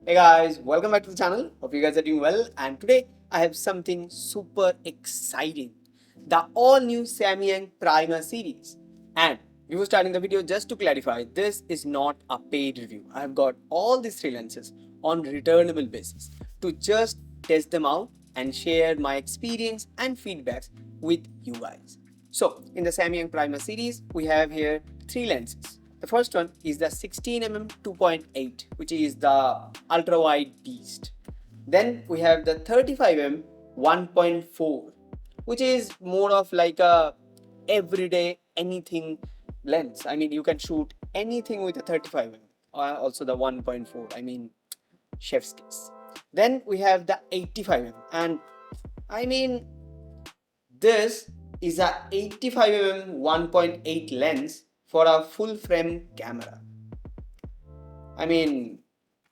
Hey guys, welcome back to the channel. Hope you guys are doing well. And today I have something super exciting, the all new Samyang Prima series. And before starting the video, just to clarify, this is not a paid review. I have got all these three lenses on returnable basis to just test them out and share my experience and feedbacks with you guys. So in the Samyang Prima series, we have here three lenses. The first one is the 16mm 2.8, which is the ultra wide beast. Then we have the 35mm 1.4, which is more of like a everyday anything lens. I mean, you can shoot anything with a 35mm. Also the 1.4. I mean, chef's kiss. Then we have the 85mm, and I mean, this is a 85mm 1.8 lens for a full frame camera. I mean,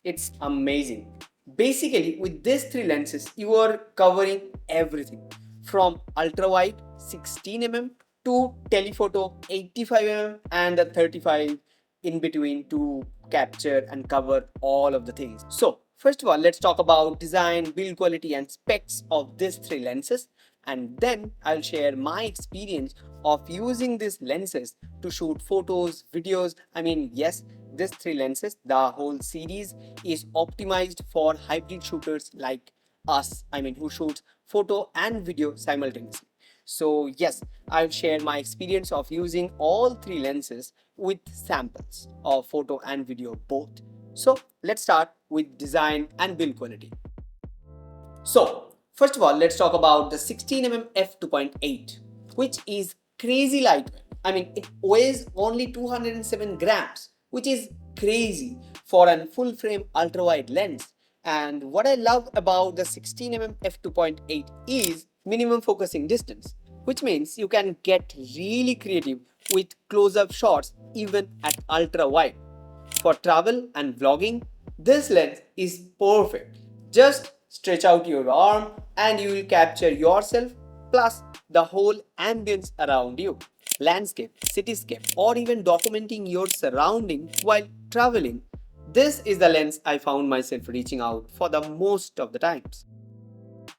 it's amazing. Basically, with these three lenses, you are covering everything from ultra wide 16mm to telephoto 85mm and the 35 in between to capture and cover all of the things. So, first of all, let's talk about design, build quality, and specs of these three lenses, and then I'll share my experience of using these lenses to shoot photos, videos. I mean, yes, these three lenses, the whole series is optimized for hybrid shooters like us, I mean, who shoots photo and video simultaneously. So yes, I'll share my experience of using all three lenses with samples of photo and video both. So let's start with design and build quality. So first of all, let's talk about the 16mm f2.8, which is crazy lightweight. I mean, it weighs only 207 grams, which is crazy for a full frame ultra wide lens. And what I love about the 16mm f2.8 is minimum focusing distance, which means you can get really creative with close-up shots even at ultra wide. For travel and vlogging, this lens is perfect. Just stretch out your arm and you will capture yourself plus the whole ambience around you. Landscape, cityscape, or even documenting your surrounding while traveling. This is the lens I found myself reaching out for the most of the times.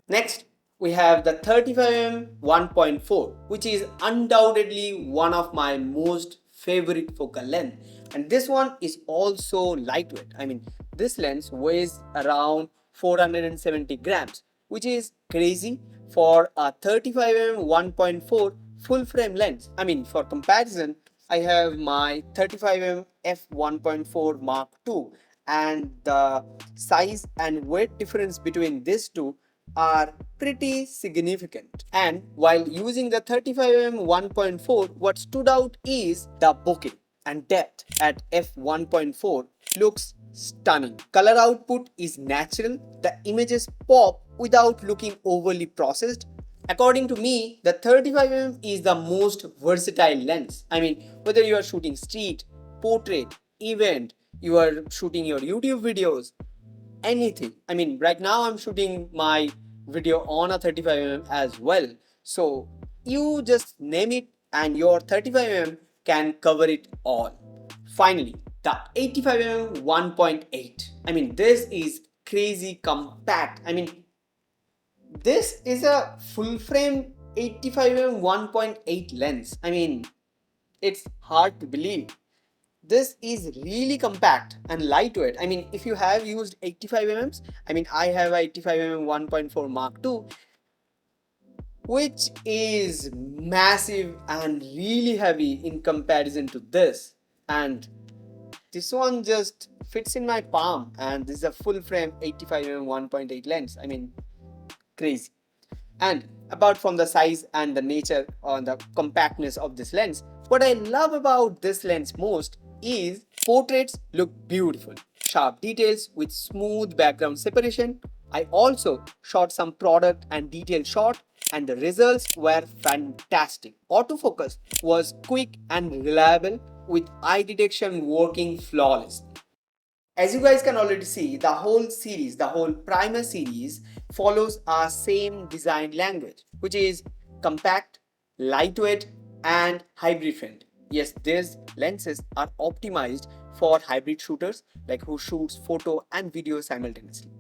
Next, we have the 35mm 1.4, which is undoubtedly one of my most favorite focal length. And this one is also lightweight. I mean, this lens weighs around 470 grams, which is crazy for a 35mm 1.4 full frame lens. I mean, for comparison, I have my 35mm f1.4 Mark II, and the size and weight difference between these two are pretty significant. And while using the 35mm 1.4, what stood out is the bokeh and depth at f1.4 looks stunning. Color output is natural, the images pop without looking overly processed. According to me, the 35mm is the most versatile lens. I mean, whether you are shooting street, portrait, event, you are shooting your YouTube videos, anything. I mean, right now I'm shooting my video on a 35mm as well. So you just name it and your 35mm can cover it all. Finally, the 85mm 1.8. I mean, this is crazy compact. I mean, this is a full frame 85mm 1.8 lens. I mean, it's hard to believe. This is really compact and lightweight. I mean, if you have used 85mm, I mean, I have a 85mm 1.4 Mark II, which is massive and really heavy in comparison to this. And this one just fits in my palm, and this is a full frame 85mm 1.8 lens. I mean, crazy. And apart from the size and the nature or the compactness of this lens, what I love about this lens most is portraits look beautiful. Sharp details with smooth background separation. I also shot some product and detail shot and the results were fantastic. Autofocus was quick and reliable with eye detection working flawlessly. As you guys can already see, the whole series, the whole Prima series follows our same design language, which is compact, lightweight, and hybrid friendly. yes, these lenses are optimized for hybrid shooters like who shoots photo and video simultaneously.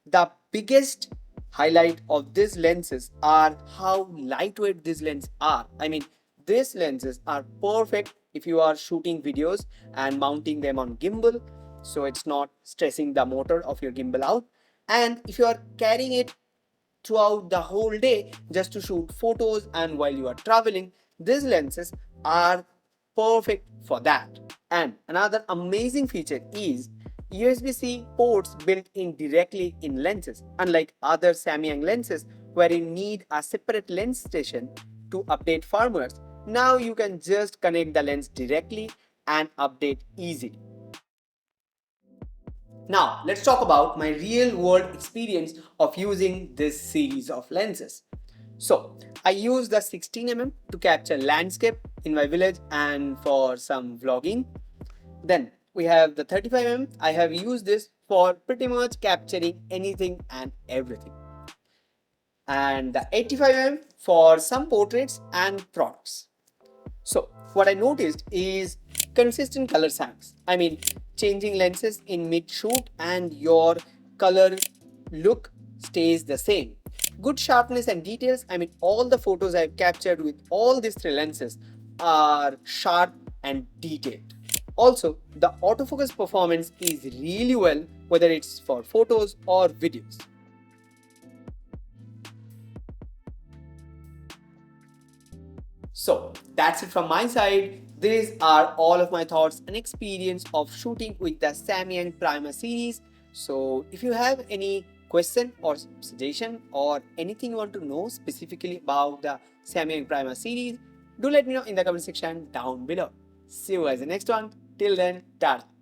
The biggest highlight of these lenses are how lightweight these lenses are. I mean, these lenses are perfect if you are shooting videos and mounting them on gimbal, so it's not stressing the motor of your gimbal out. And if you are carrying it throughout the whole day just to shoot photos and while you are traveling, these lenses are perfect for that. And another amazing feature is USB-C ports built in directly in lenses, unlike other Samyang lenses where you need a separate lens station to update firmware. Now you can just connect the lens directly and update easily. Now, let's talk about my real world experience of using this series of lenses. So, I use the 16mm to capture landscape in my village and for some vlogging. Then we have the 35mm. I have used this for pretty much capturing anything and everything. And the 85mm for some portraits and products. So what I noticed is consistent color samples. I mean, changing lenses in mid shoot and your color look stays the same. Good sharpness and details. I mean, all the photos I've captured with all these three lenses are sharp and detailed. Also, the autofocus performance is really well, whether it's for photos or videos. So that's it from my side. These are all of my thoughts and experience of shooting with the Samyang Prima series. So if you have any question or suggestion or anything you want to know specifically about the Samyang Prima series, do let me know in the comment section down below. See you guys in the next one. Till then, tada.